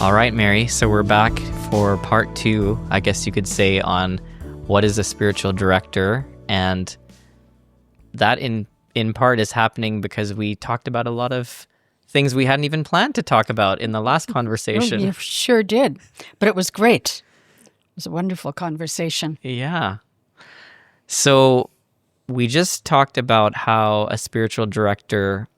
All right, Mary. So we're back for part 2, I guess you could say, on what is a spiritual director. And that in part is happening because we talked about a lot of things we hadn't even planned to talk about in the last conversation. Oh, you sure did. But it was great. It was a wonderful conversation. Yeah. So we just talked about how a spiritual director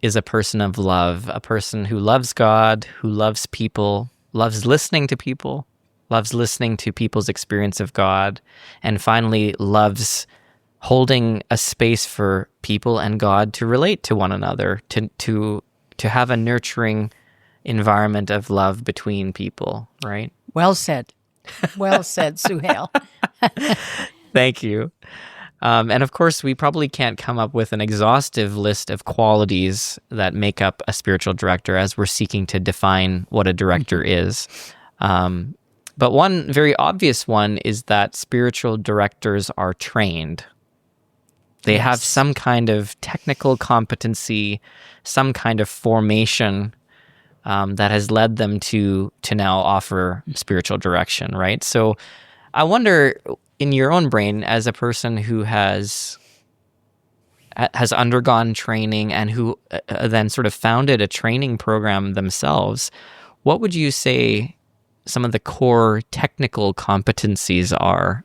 is a person of love, a person who loves God, who loves people, loves listening to people, loves listening to people's experience of God, and finally loves holding a space for people and God to relate to one another, to have a nurturing environment of love between people, right? Well said. Well said, Suhail. Thank you. And of course, we probably can't come up with an exhaustive list of qualities that make up a spiritual director as we're seeking to define what a director is. But one very obvious one is that spiritual directors are trained. They have some kind of technical competency, some kind of formation that has led them to now offer spiritual direction, right? So I wonder, in your own brain, as a person who has undergone training and who then sort of founded a training program themselves, what would you say some of the core technical competencies are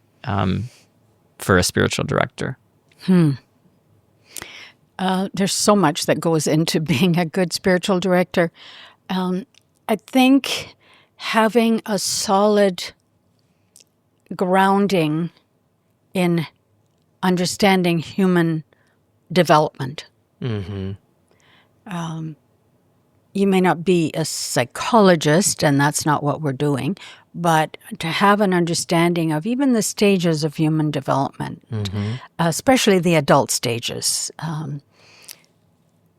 for a spiritual director? There's so much that goes into being a good spiritual director. I think having a solid grounding in understanding human development. Mm-hmm. You may not be a psychologist, and that's not what we're doing, but to have an understanding of even the stages of human development, especially the adult stages,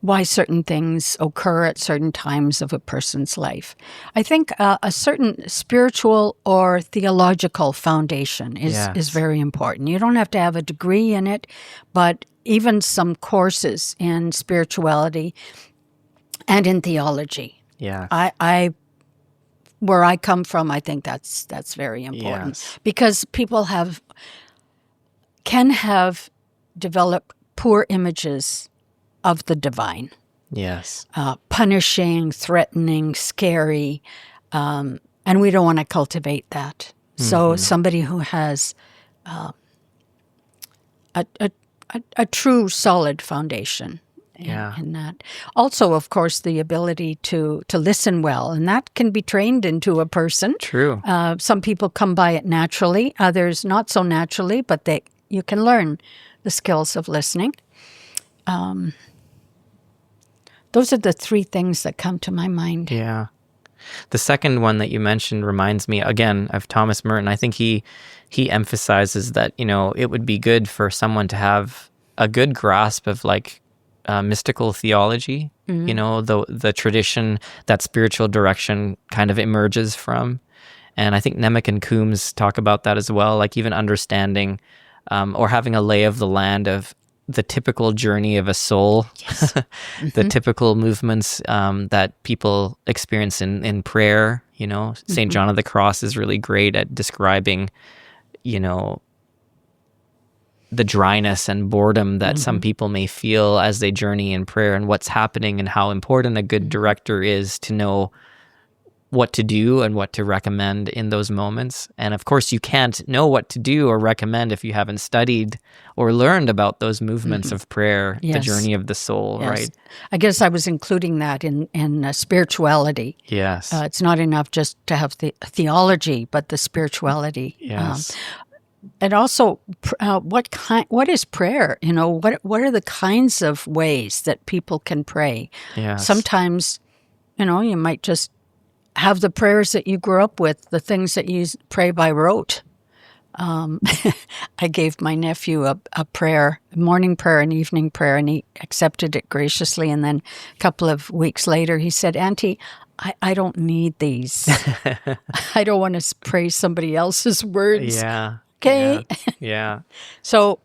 why certain things occur at certain times of a person's life. I think a certain spiritual or theological foundation is very important. You don't have to have a degree in it, but even some courses in spirituality and in theology. Yeah. Where I come from, I think that's very important because people can have developed poor images of the divine. Yes. Punishing, threatening, scary, and we don't want to cultivate that. So somebody who has a true solid foundation in that. Also, of course, the ability to listen well, and that can be trained into a person. True. Some people come by it naturally, others not so naturally, but you can learn the skills of listening. Those are the 3 things that come to my mind. Yeah. The second one that you mentioned reminds me, again, of Thomas Merton. I think he emphasizes that, it would be good for someone to have a good grasp of mystical theology, the tradition that spiritual direction kind of emerges from. And I think Nemec and Coombs talk about that as well, even understanding or having a lay of the land of the typical journey of a soul, the typical movements that people experience in prayer. St. John of the Cross is really great at describing, the dryness and boredom that some people may feel as they journey in prayer and what's happening, and how important a good director is to know what to do and what to recommend in those moments. And of course, you can't know what to do or recommend if you haven't studied or learned about those movements of prayer, the journey of the soul, right? I guess I was including that in spirituality. Yes. It's not enough just to have the theology, but the spirituality. Yes. And also, what is prayer? What are the kinds of ways that people can pray? Yes. Sometimes, you might just have the prayers that you grew up with, the things that you pray by rote. I gave my nephew a prayer, a morning prayer and evening prayer, and he accepted it graciously. And then a couple of weeks later, he said, "Auntie, I don't need these. I don't want to pray somebody else's words." Yeah. Okay. Yeah. So,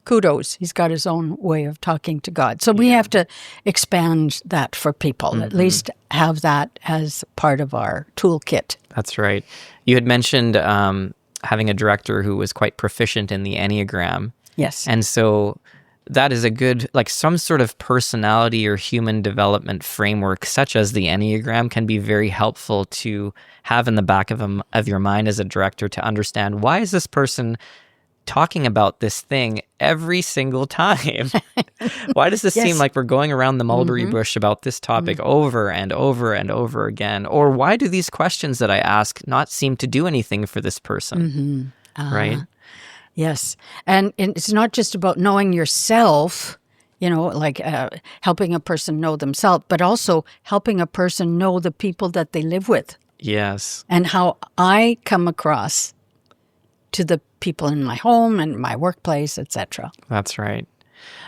kudos. He's got his own way of talking to God. So we have to expand that for people, at least have that as part of our toolkit. That's right. You had mentioned having a director who was quite proficient in the Enneagram. Yes. And so that is a good, like some sort of personality or human development framework, such as the Enneagram, can be very helpful to have in the back of your mind as a director to understand, why is this person talking about this thing every single time? Why does this seem like we're going around the mulberry bush about this topic over and over and over again? Or why do these questions that I ask not seem to do anything for this person? Right? Yes. And it's not just about knowing yourself, like helping a person know themselves, but also helping a person know the people that they live with. Yes. And how I come across to the people in my home and my workplace, etc. That's right.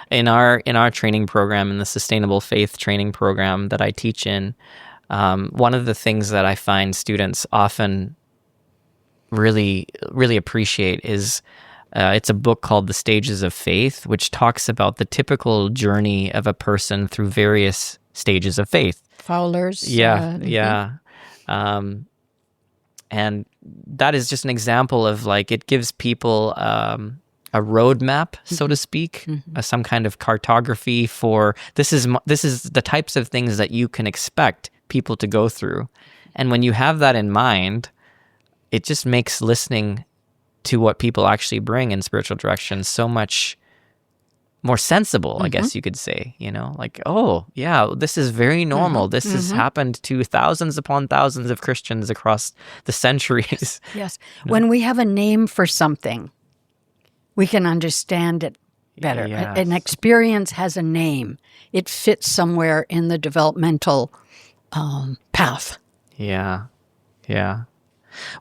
In our training program, in the Sustainable Faith training program that I teach in, one of the things that I find students often really, really appreciate is it's a book called The Stages of Faith, which talks about the typical journey of a person through various stages of faith. Fowler's. Yeah. And that is just an example of, like, it gives people a roadmap, so to speak, some kind of cartography for this is the types of things that you can expect people to go through. And when you have that in mind, it just makes listening to what people actually bring in spiritual direction so much more sensible, I guess you could say, like, oh, yeah, this is very normal. This has happened to thousands upon thousands of Christians across the centuries. Yes. When we have a name for something, we can understand it better. Yes. An experience has a name. It fits somewhere in the developmental path. Yeah.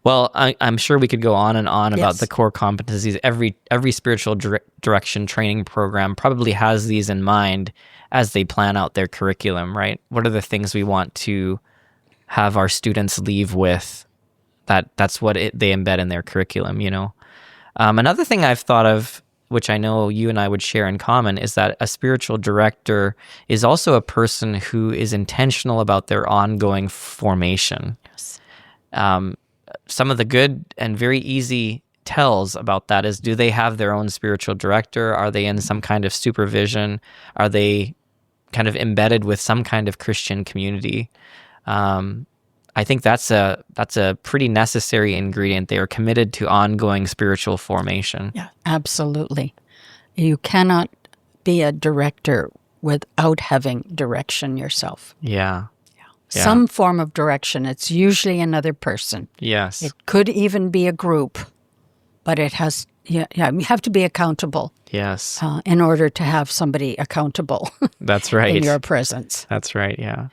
Well, I'm sure we could go on and on about the core competencies. Every spiritual direction training program probably has these in mind as they plan out their curriculum, right? What are the things we want to have our students leave with? That's what they embed in their curriculum, Another thing I've thought of, which I know you and I would share in common, is that a spiritual director is also a person who is intentional about their ongoing formation. Yes. Some of the good and very easy tells about that is, do they have their own spiritual director? Are they in some kind of supervision? Are they kind of embedded with some kind of Christian community? I think that's a pretty necessary ingredient. They are committed to ongoing spiritual formation. Yeah, absolutely. You cannot be a director without having direction yourself. Yeah. Some form of direction. It's usually another person. Yes. It could even be a group, but it has, you have to be accountable. Yes. In order to have somebody accountable. That's right. In your presence. That's right, yeah.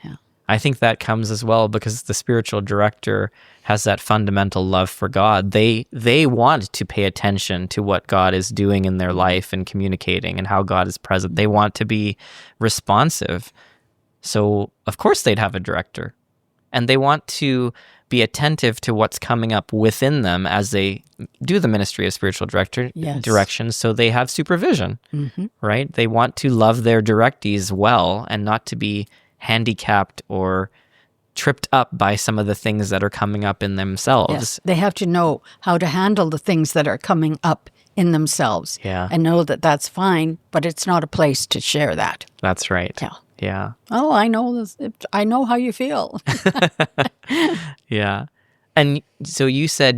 I think that comes as well because the spiritual director has that fundamental love for God. They want to pay attention to what God is doing in their life and communicating and how God is present. They want to be responsive. So, of course, they'd have a director. And they want to be attentive to what's coming up within them as they do the ministry of spiritual direction. So they have supervision, right? They want to love their directees well and not to be handicapped or tripped up by some of the things that are coming up in themselves. Yes. They have to know how to handle the things that are coming up in themselves. Yeah. And know that that's fine, but it's not a place to share that. That's right. Yeah. Oh, I know this. I know how you feel. Yeah. And so you said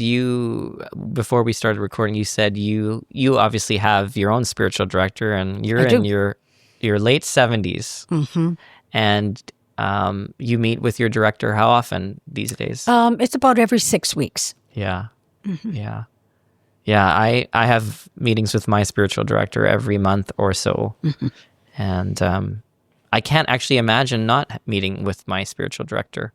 before we started recording, you said you obviously have your own spiritual director and you're in your late 70s. And you meet with your director how often these days? It's about every 6 weeks. Yeah. Yeah. I have meetings with my spiritual director every month or so. And I can't actually imagine not meeting with my spiritual director.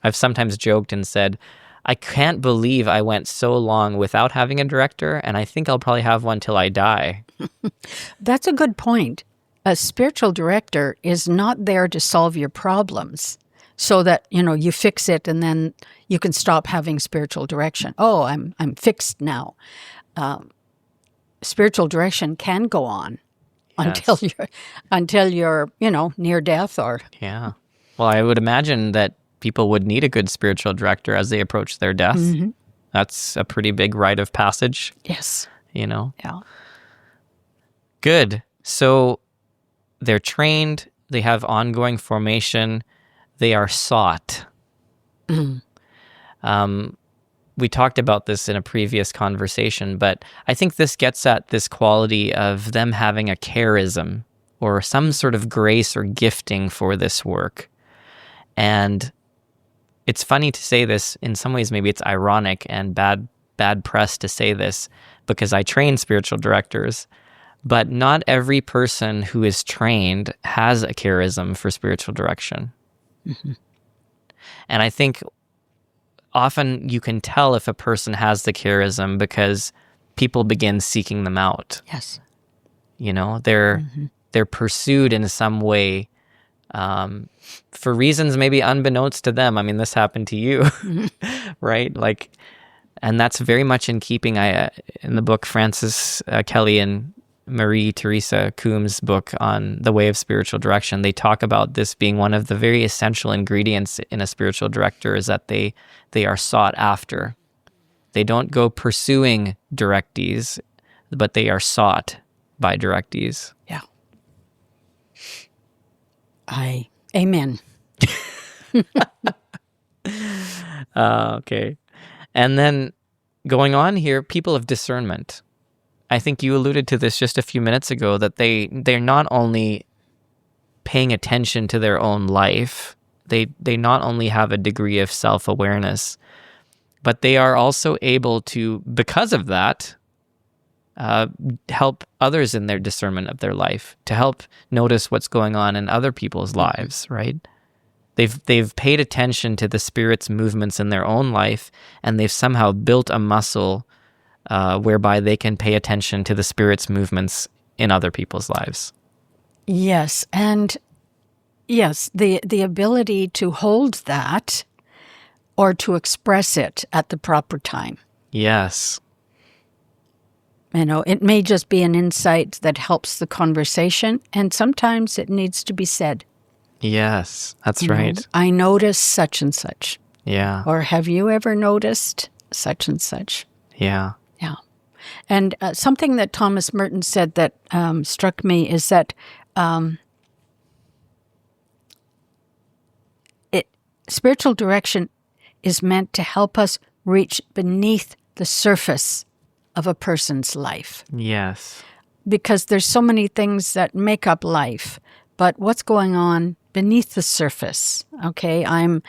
I've sometimes joked and said, I can't believe I went so long without having a director, and I think I'll probably have one till I die. That's a good point. A spiritual director is not there to solve your problems so that, you fix it and then you can stop having spiritual direction. Oh, I'm fixed now. spiritual direction can go on until you're near death or. Yeah. Well, I would imagine that people would need a good spiritual director as they approach their death. Mm-hmm. That's a pretty big rite of passage. Yes. Yeah. Good. So they're trained, they have ongoing formation, they are sought. We talked about this in a previous conversation, but I think this gets at this quality of them having a charism or some sort of grace or gifting for this work. And it's funny to say this. In some ways, maybe it's ironic and bad press to say this because I train spiritual directors, but not every person who is trained has a charism for spiritual direction. Mm-hmm. And I think often you can tell if a person has the charism because people begin seeking them out. Yes. They're pursued in some way for reasons maybe unbeknownst to them. I mean, this happened to you, right? And that's very much in keeping. In the book, Francis Kelly and Marie Teresa Coombs' book on the way of spiritual direction, they talk about this being one of the very essential ingredients in a spiritual director is that they are sought after. They don't go pursuing directees, but they are sought by directees. Yeah. Amen. Okay. And then going on here, people of discernment. I think you alluded to this just a few minutes ago, that they're not only paying attention to their own life, they not only have a degree of self-awareness, but they are also able to, because of that, help others in their discernment of their life, to help notice what's going on in other people's lives, right? They've paid attention to the Spirit's movements in their own life, and they've somehow built a muscle whereby they can pay attention to the Spirit's movements in other people's lives. Yes, and yes, the ability to hold that or to express it at the proper time. Yes. It may just be an insight that helps the conversation, and sometimes it needs to be said. Yes, that's right. I noticed such and such. Yeah. Or have you ever noticed such and such? Yeah. Yeah. And something that Thomas Merton said that struck me is that spiritual direction is meant to help us reach beneath the surface of a person's life. Yes. Because there's so many things that make up life, but what's going on beneath the surface? Okay, I'm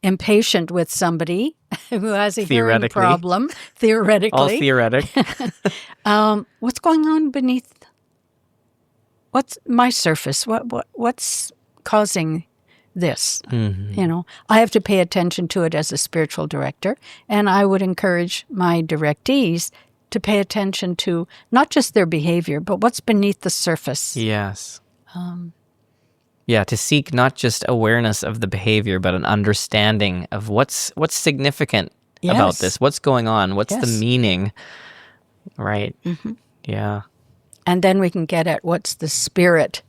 impatient with somebody who has a hearing problem, theoretically. All theoretic. What's going on beneath? What's my surface? What's causing this? Mm-hmm. I have to pay attention to it as a spiritual director, and I would encourage my directees to pay attention to not just their behavior, but what's beneath the surface. Yes. To seek not just awareness of the behavior, but an understanding of what's significant about this, what's going on, what's the meaning, right? Mm-hmm. Yeah. And then we can get at what's the Spirit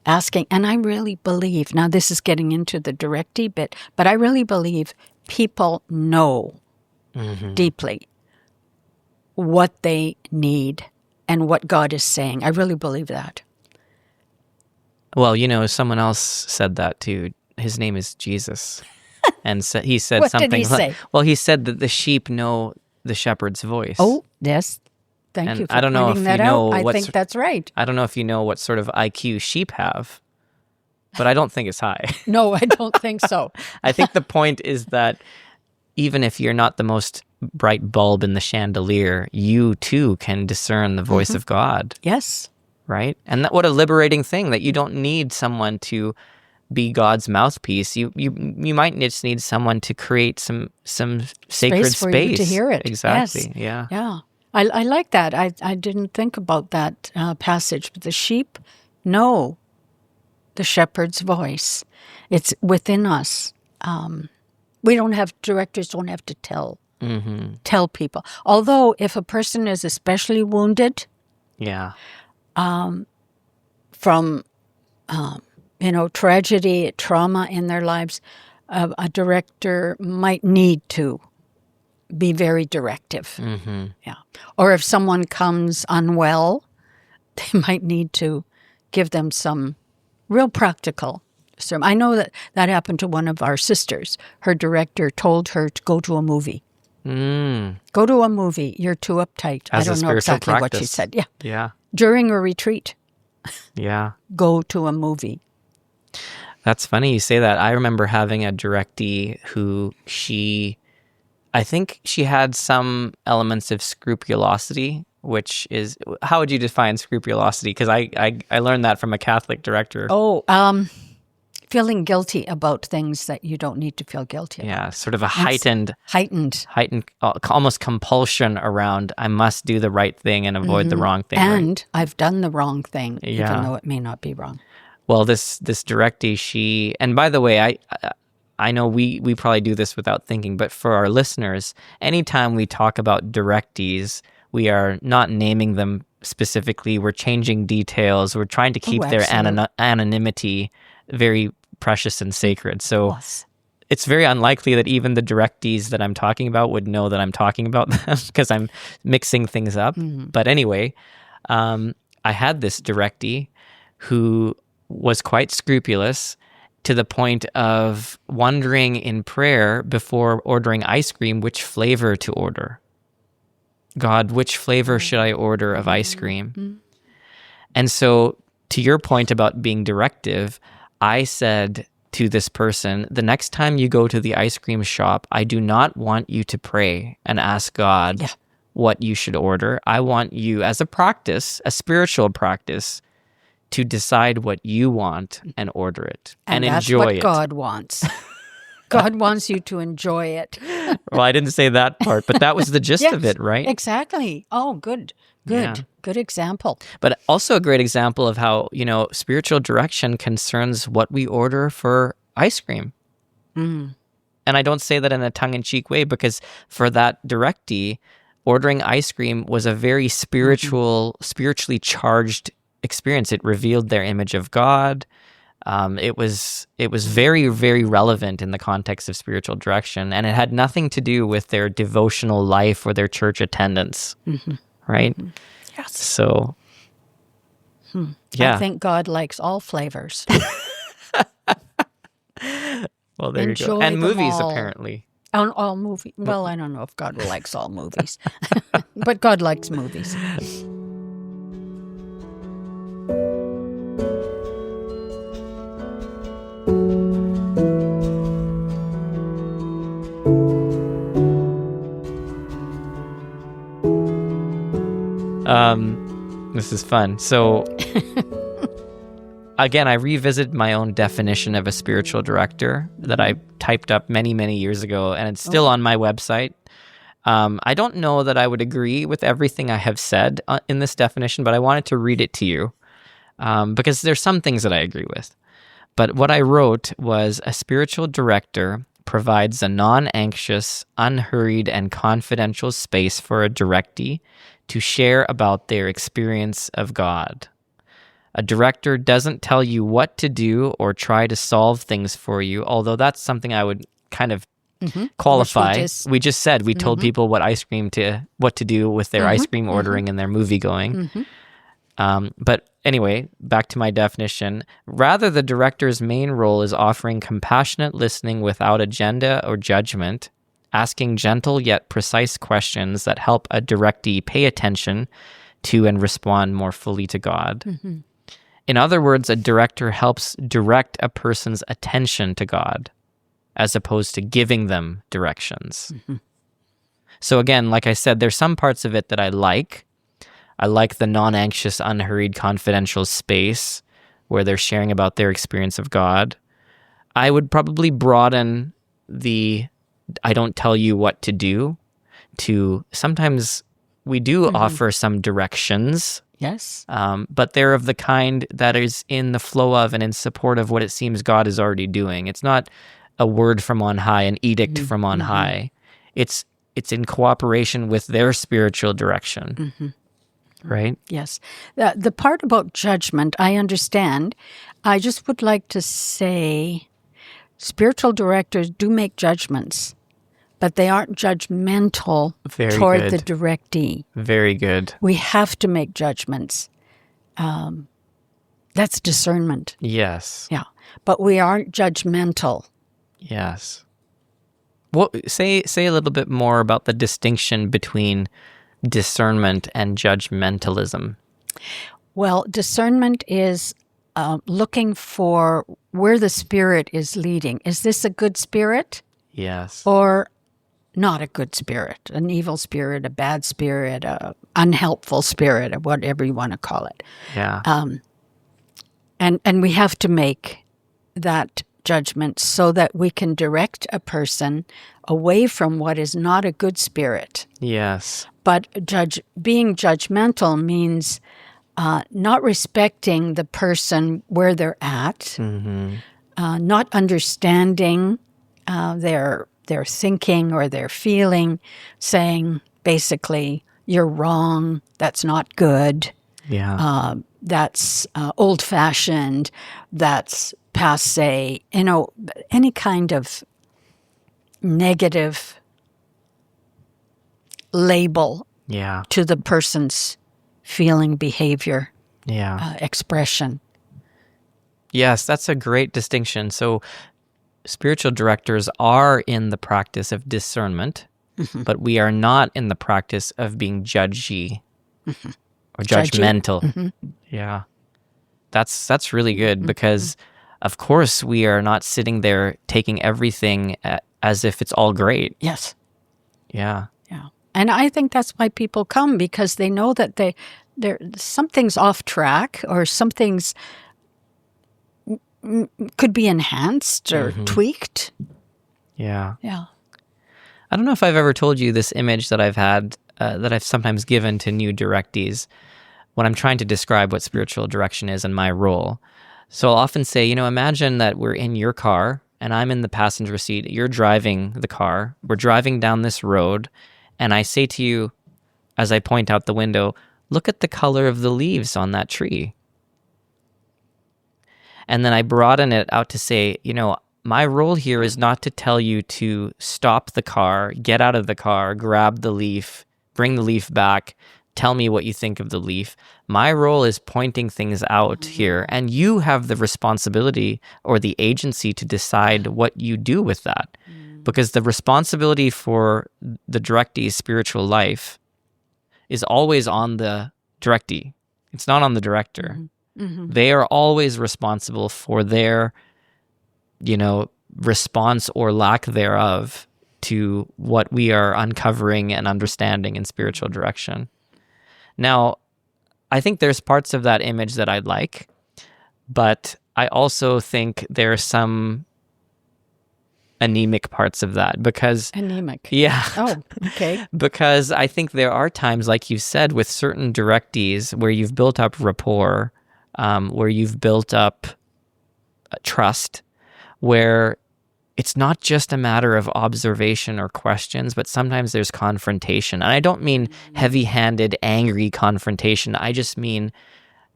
asking. And I really believe, now this is getting into the directee bit, but I really believe people know deeply what they need and what God is saying. I really believe that. Well, someone else said that too. His name is Jesus. And he said what something did he say? Well, he said that the sheep know the shepherd's voice. Oh, yes. Thank you for pointing that out. I think that's right. I don't know if you know what sort of IQ sheep have, but I don't think it's high. No, I don't think so. I think the point is that even if you're not the most bright bulb in the chandelier, you too can discern the voice of God. Yes. Right? And what a liberating thing, that you don't need someone to be God's mouthpiece. You might just need someone to create some sacred space for you to hear it. Exactly. Yes. Yeah. Yeah. I like that. I didn't think about that passage, but the sheep know the shepherd's voice. It's within us. Directors don't have to tell Tell people. Although if a person is especially wounded Yeah. from, tragedy, trauma in their lives, a director might need to be very directive. Yeah. Or if someone comes unwell, they might need to give them some real practical. So I know that happened to one of our sisters. Her director told her to go to a movie. Go to a movie. You're too uptight. As I don't know exactly what she said. Yeah. Yeah. During a retreat, Yeah. go to a movie. That's funny you say that. I remember having a directee who I think she had some elements of scrupulosity, which is, how would you define scrupulosity? Because I learned that from a Catholic director. Feeling guilty about things that you don't need to feel guilty about. Yeah, sort of a heightened, almost compulsion around, I must do the right thing and avoid the wrong thing. And I've done the wrong thing, even though it may not be wrong. Well, this directee, and by the way, I know we probably do this without thinking, but for our listeners, anytime we talk about directees, we are not naming them specifically. We're changing details. We're trying to keep their anonymity very precious and sacred. So it's very unlikely that even the directees that I'm talking about would know that I'm talking about them because I'm mixing things up. But anyway, I had this directee who was quite scrupulous to the point of wondering in prayer before ordering ice cream which flavor to order. God, which flavor should I order of ice cream? And so to your point about being directive, I said to this person, the next time you go to the ice cream shop, I do not want you to pray and ask God what you should order. I want you, as a practice, a spiritual practice, to decide what you want and order it and enjoy it. That's what God wants. God wants you to enjoy it. Well, I didn't say that part, but that was the gist of it, right? Exactly. Oh, good. Good example. But also a great example of how, spiritual direction concerns what we order for ice cream. And I don't say that in a tongue-in-cheek way, because for that directee, ordering ice cream was a very spiritually charged experience. It revealed their image of God. It was very, very relevant in the context of spiritual direction, and it had nothing to do with their devotional life or their church attendance, right? Yes. So, yeah. I think God likes all flavors. Well, there you go. And movies, apparently. All movies. Well, I don't know if God likes all movies, but God likes movies. This is fun. So, again, I revisit my own definition of a spiritual director that I typed up many, many years ago, and it's still on my website. I don't know that I would agree with everything I have said in this definition, but I wanted to read it to you because there's some things that I agree with. But what I wrote was, a spiritual director provides a non-anxious, unhurried, and confidential space for a directee to share about their experience of God. A director doesn't tell you what to do or try to solve things for you, although that's something I would kind of qualify. We just said we told people what to do with their ice cream ordering and their movie going. But anyway, back to my definition. Rather, the director's main role is offering compassionate listening without agenda or judgment, asking gentle yet precise questions that help a directee pay attention to and respond more fully to God. In other words, a director helps direct a person's attention to God, as opposed to giving them directions. So again, like I said, there's some parts of it that I like. I like the non-anxious, unhurried, confidential space where they're sharing about their experience of God. I would probably broaden the I don't tell you what to do to sometimes we do offer some directions. Yes. But they're of the kind that is in the flow of and in support of what it seems God is already doing. It's not a word from on high, an edict from on high. It's it's in cooperation with their spiritual direction, right? Yes. The part about judgment, I understand. I just would like to say spiritual directors do make judgments, but they aren't judgmental Very toward good. the directee. Very good. We have to make judgments. That's discernment. Yes. Yeah. But we aren't judgmental. Yes. What say a little bit more about the distinction between discernment and judgmentalism. Well, discernment is looking for where the Spirit is leading. Is this a good spirit? Yes. Or not a good spirit, an evil spirit, a bad spirit, a unhelpful spirit, or whatever you want to call it. Yeah. And we have to make that judgment so that we can direct a person away from what is not a good spirit. Yes. But being judgmental means not respecting the person where they're at, not understanding their thinking or their feeling, saying basically, you're wrong, that's not good, that's old-fashioned, that's passé, any kind of negative label to the person's feeling, behavior, expression. Yes, that's a great distinction. So spiritual directors are in the practice of discernment, but we are not in the practice of being judgy or judgmental. Yeah. That's really good because, of course, we are not sitting there taking everything as if it's all great. Yes. Yeah. Yeah. And I think that's why people come, because they know that something's off track or something's could be enhanced or tweaked. Yeah. Yeah. I don't know if I've ever told you this image that I've had, that I've sometimes given to new directees when I'm trying to describe what spiritual direction is and my role. So I'll often say, imagine that we're in your car and I'm in the passenger seat. You're driving the car. We're driving down this road. And I say to you, as I point out the window, look at the color of the leaves on that tree. And then I broaden it out to say, my role here is not to tell you to stop the car, get out of the car, grab the leaf, bring the leaf back, tell me what you think of the leaf. My role is pointing things out here, and you have the responsibility or the agency to decide what you do with that. Because the responsibility for the directee's spiritual life is always on the directee. It's not on the director. They are always responsible for their, response or lack thereof to what we are uncovering and understanding in spiritual direction. Now, I think there's parts of that image that I'd like, but I also think there are some anemic parts of that because... Anemic? Yeah. Oh, okay. Because I think there are times, like you said, with certain directees where you've built up rapport, where you've built up trust, where it's not just a matter of observation or questions, but sometimes there's confrontation. And I don't mean heavy-handed, angry confrontation. I just mean,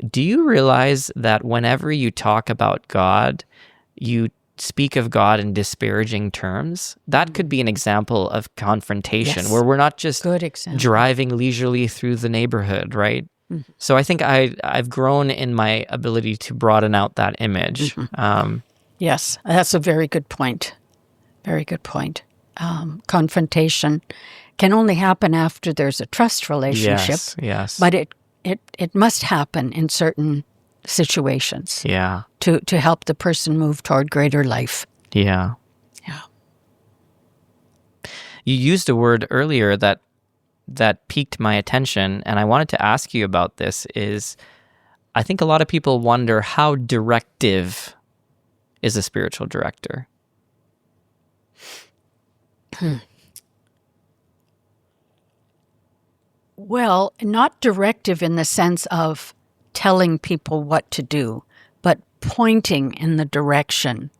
do you realize that whenever you talk about God, you speak of God in disparaging terms? That could be an example of confrontation, where we're not just driving leisurely through the neighborhood, right? So I think I've grown in my ability to broaden out that image. Yes, that's a very good point. Very good point. Confrontation can only happen after there's a trust relationship. Yes. But it must happen in certain situations. Yeah. To help the person move toward greater life. Yeah. Yeah. You used a word earlier that piqued my attention, and I wanted to ask you about this. Is I think a lot of people wonder how directive is a spiritual director. Well, not directive in the sense of telling people what to do, but pointing in the direction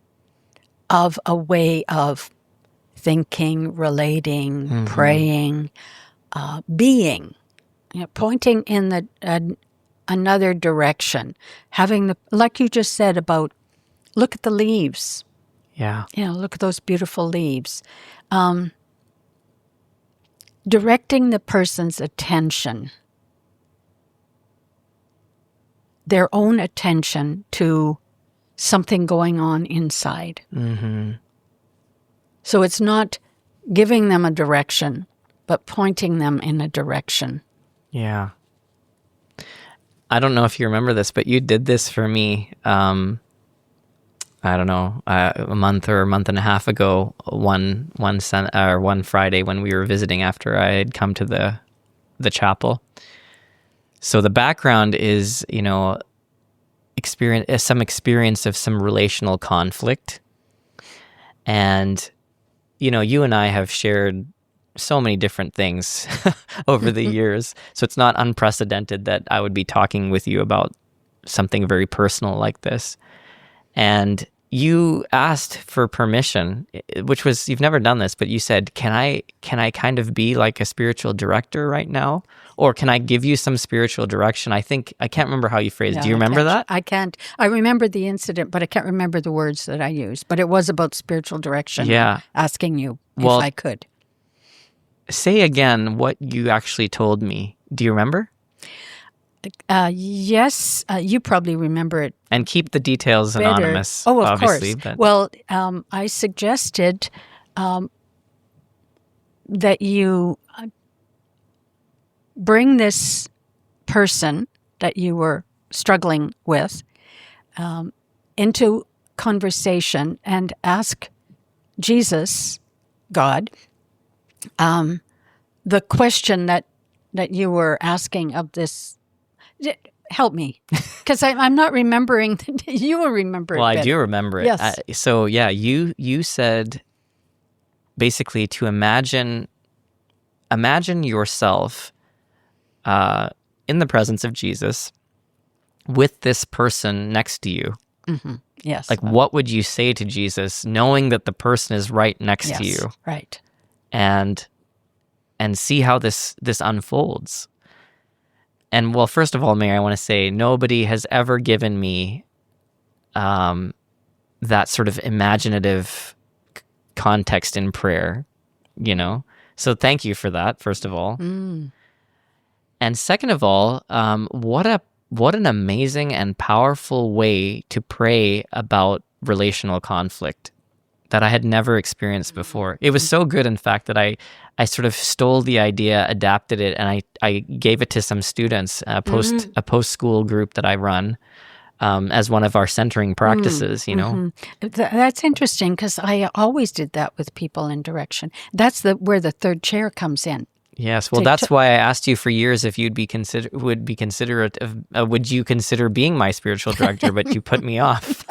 of a way of thinking, relating, praying, being, pointing in another direction, having like you just said about, look at the leaves. Yeah. Look at those beautiful leaves. Directing the person's attention, their own attention to something going on inside. So it's not giving them a direction, but pointing them in a direction. Yeah. I don't know if you remember this, but you did this for me, I don't know, a month or a month and a half ago, one Friday when we were visiting after I had come to the chapel. So the background is, some experience of some relational conflict. And, you and I have shared so many different things over the years. So it's not unprecedented that I would be talking with you about something very personal like this. And you asked for permission, which was, you've never done this, but you said, can I kind of be like a spiritual director right now? Or can I give you some spiritual direction? I can't remember how you phrased it. Do you remember that? I can't. I remember the incident, but I can't remember the words that I used. But it was about spiritual direction. Yeah. Asking you if I could. Say again what you actually told me. Do you remember? Yes, you probably remember it. And keep the details better. Anonymous. Oh, of obviously, course. But... Well, I suggested that you bring this person that you were struggling with into conversation and ask Jesus, God, the question that you were asking of this. Help me, because I'm not remembering. You will remember it. Well, better. I do remember it. Yes. So yeah, you said basically to imagine yourself in the presence of Jesus with this person next to you. Mm-hmm. Yes. Like, what would you say to Jesus, knowing that the person is right next to you? Right. And see how this unfolds. And well, first of all, Mary, I want to say nobody has ever given me that sort of imaginative context in prayer, So thank you for that, first of all. Mm. And second of all, what an amazing and powerful way to pray about relational conflict that I had never experienced before. It was so good, in fact, that I sort of stole the idea, adapted it, and I gave it to some students, a post-school group that I run, as one of our centering practices, That's interesting, because I always did that with people in direction. That's where the third chair comes in. Yes, well, that's why I asked you for years if would you consider being my spiritual director, but you put me off.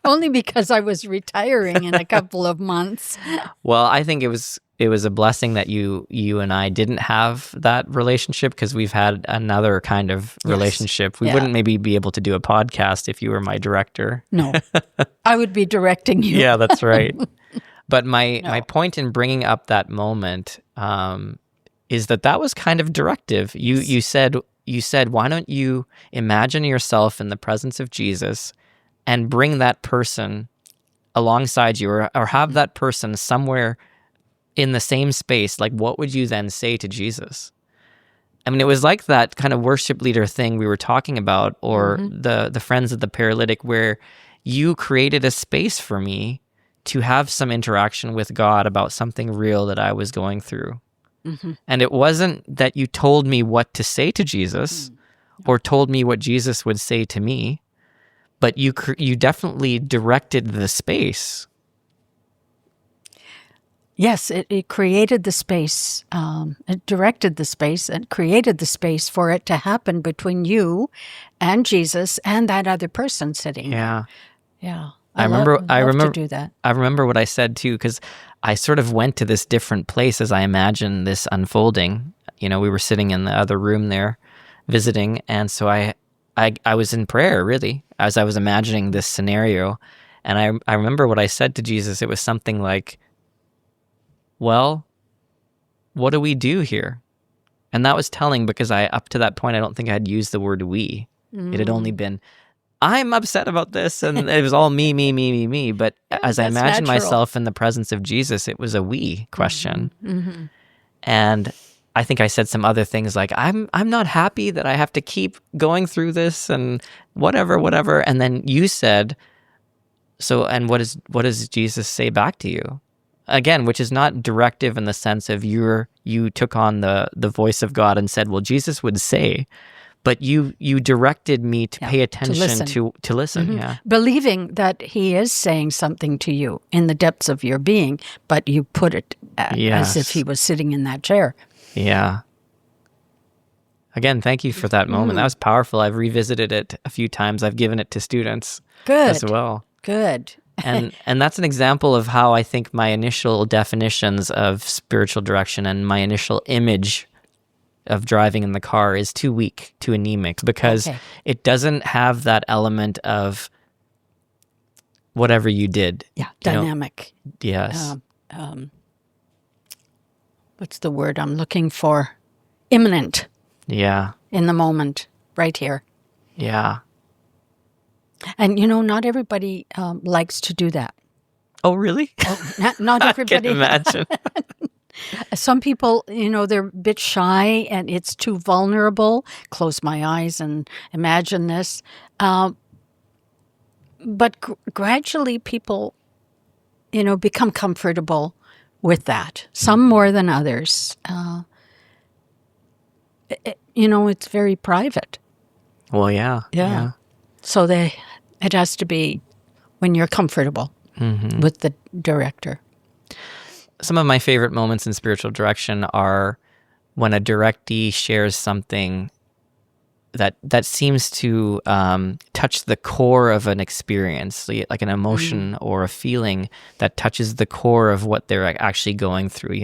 Only because I was retiring in a couple of months. Well, I think it was a blessing that you and I didn't have that relationship, because we've had another kind of relationship. We wouldn't maybe be able to do a podcast if you were my director. No, I would be directing you. Yeah, that's right. But my point in bringing up that moment is that was kind of directive. You said, why don't you imagine yourself in the presence of Jesus and bring that person alongside you, or have that person somewhere in the same space? Like, what would you then say to Jesus? I mean, it was like that kind of worship leader thing we were talking about, or the friends of the paralytic, where you created a space for me to have some interaction with God about something real that I was going through. Mm-hmm. And it wasn't that you told me what to say to Jesus or told me what Jesus would say to me, but you definitely directed the space. Yes, it created the space, it directed the space, and created the space for it to happen between you and Jesus and that other person sitting there. Yeah. I remember to do that. I remember what I said too, because I sort of went to this different place as I imagined this unfolding. We were sitting in the other room there visiting, and so I was in prayer, really, as I was imagining this scenario. And I remember what I said to Jesus. It was something like, well, what do we do here? And that was telling, because up to that point, I don't think I had used the word we. It had only been, I'm upset about this, and it was all me, me, me, me, me. But as I imagined myself in the presence of Jesus, it was a we question. And I think I said some other things like, I'm not happy that I have to keep going through this and whatever. And then you said, so, and what does Jesus say back to you? Again, which is not directive in the sense of you took on the voice of God and said, well, Jesus would say, but you directed me to pay attention, to listen. Yeah. Believing that he is saying something to you in the depths of your being, but you put it as if he was sitting in that chair. Yeah. Again, thank you for that moment. That was powerful. I've revisited it a few times. I've given it to students as well. Good. And that's an example of how I think my initial definitions of spiritual direction and my initial image of driving in the car is too weak, too anemic, because it doesn't have that element of whatever you did. Yeah, dynamic. Yes. What's the word I'm looking for? Imminent. Yeah. In the moment, right here. Yeah. And, not everybody likes to do that. Oh, really? Oh, not everybody. I can imagine. Some people, they're a bit shy and it's too vulnerable. Close my eyes and imagine this. But gradually people, become comfortable with that. Some more than others. It's very private. Well, yeah. So it has to be when you're comfortable with the director. Some of my favorite moments in spiritual direction are when a directee shares something that seems to touch the core of an experience, like an emotion or a feeling that touches the core of what they're actually going through,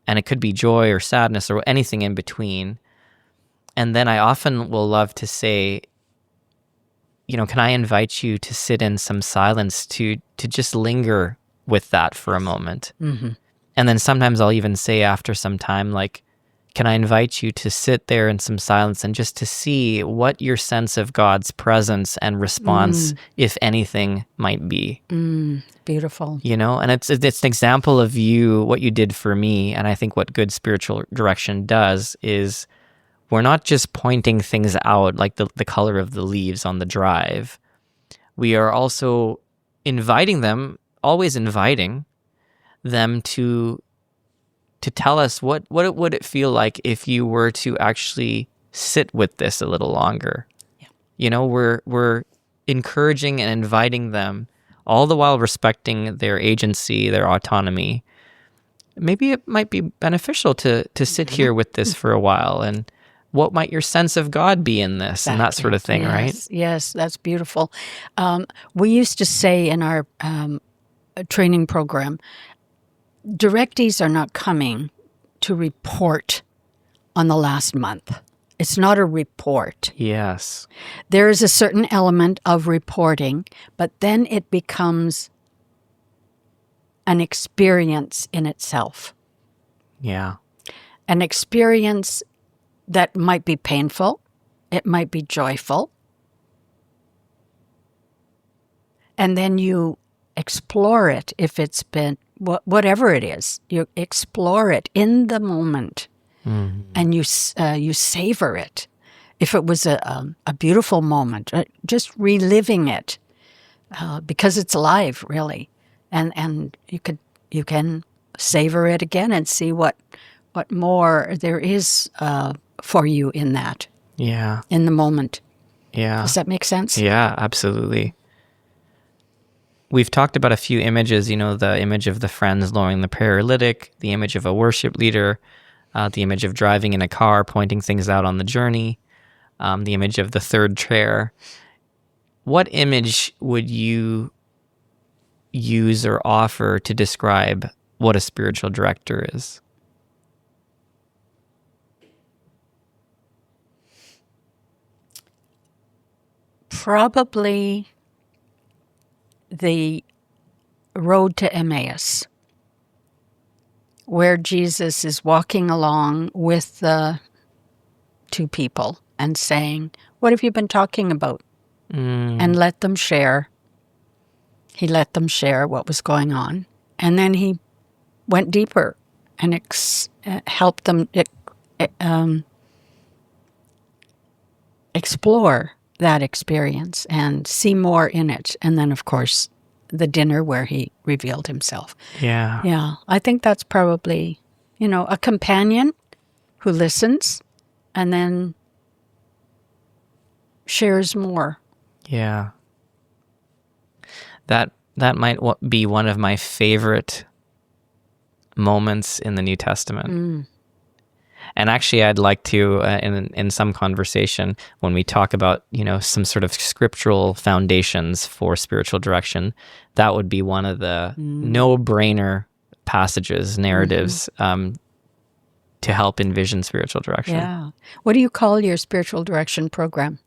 And it could be joy or sadness or anything in between. And then I often will love to say, can I invite you to sit in some silence to just linger with that for a moment? And then sometimes I'll even say after some time, like, can I invite you to sit there in some silence and just to see what your sense of God's presence and response, if anything, might be? Beautiful. And it's an example of what you did for me. And I think what good spiritual direction does is we're not just pointing things out like the color of the leaves on the drive. We are also always inviting them to tell us what would it feel like if you were to actually sit with this a little longer. Yeah. We're encouraging and inviting them, all the while respecting their agency, their autonomy. Maybe it might be beneficial to sit here with this for a while, and what might your sense of God be in this? Exactly. And that sort of thing, right? Yes, that's beautiful. We used to say in our training program, directees are not coming to report on the last month. It's not a report. Yes. There is a certain element of reporting, but then it becomes an experience in itself. Yeah. An experience that might be painful. It might be joyful. And then you explore it if it's been whatever it is. You explore it in the moment, and you savor it. If it was a beautiful moment, just reliving it because it's alive, really, and you can savor it again and see what more there is for you in that. Yeah. In the moment. Yeah. Does that make sense? Yeah, absolutely. We've talked about a few images, the image of the friends lowering the paralytic, the image of a worship leader, the image of driving in a car, pointing things out on the journey, the image of the third chair. What image would you use or offer to describe what a spiritual director is? Probably the road to Emmaus. where Jesus is walking along with the two people and saying, "What have you been talking about?" And let them share. He let them share what was going on. And then he went deeper and helped them explore that experience and see more in it. And then, of course, the dinner where he revealed himself. Yeah. Yeah. I think that's probably, a companion who listens and then shares more. Yeah. That might be one of my favorite moments in the New Testament. And actually, I'd like to, in some conversation, when we talk about, some sort of scriptural foundations for spiritual direction, that would be one of the no-brainer passages, narratives, to help envision spiritual direction. Yeah. What do you call your spiritual direction program?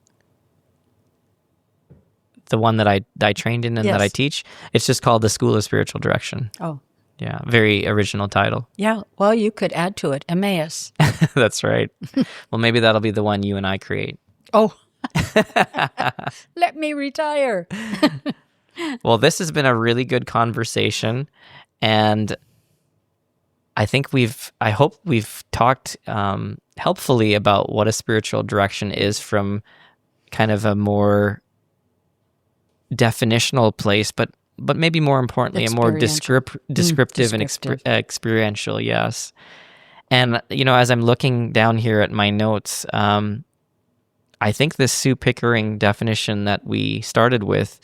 The one that I trained in and that I teach, it's just called the School of Spiritual Direction. Oh. Yeah, very original title. Yeah, well, you could add to it, Emmaus. That's right. Well, maybe that'll be the one you and I create. Oh, let me retire. Well, this has been a really good conversation, and I hope we've talked helpfully about what a spiritual direction is from kind of a more definitional place, but maybe more importantly, a more descriptive and experiential, yes. And, as I'm looking down here at my notes, I think this Sue Pickering definition that we started with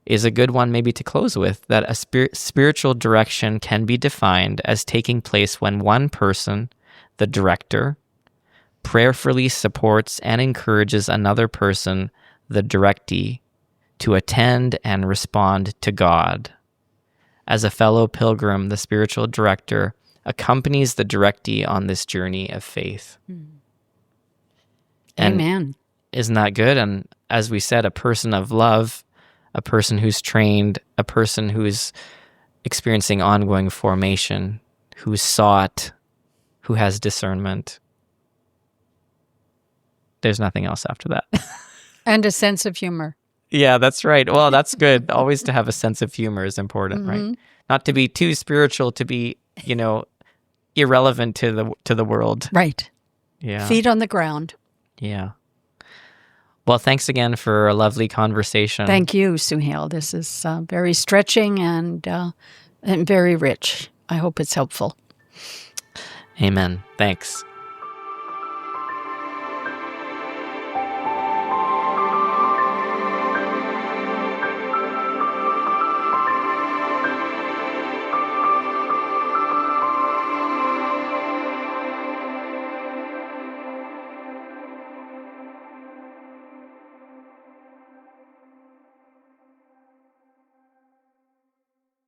is a good one maybe to close with, that a spiritual direction can be defined as taking place when one person, the director, prayerfully supports and encourages another person, the directee, to attend and respond to God. As a fellow pilgrim, the spiritual director accompanies the directee on this journey of faith. Amen. Isn't that good? And as we said, a person of love, a person who's trained, a person who's experiencing ongoing formation, who's sought, who has discernment. There's nothing else after that. And a sense of humor. Yeah, that's right. Well, that's good. Always to have a sense of humor is important, right? Not to be too spiritual, to be, irrelevant to the world. Right. Yeah. Feet on the ground. Yeah. Well, thanks again for a lovely conversation. Thank you, Suhail. This is very stretching and very rich. I hope it's helpful. Amen. Thanks.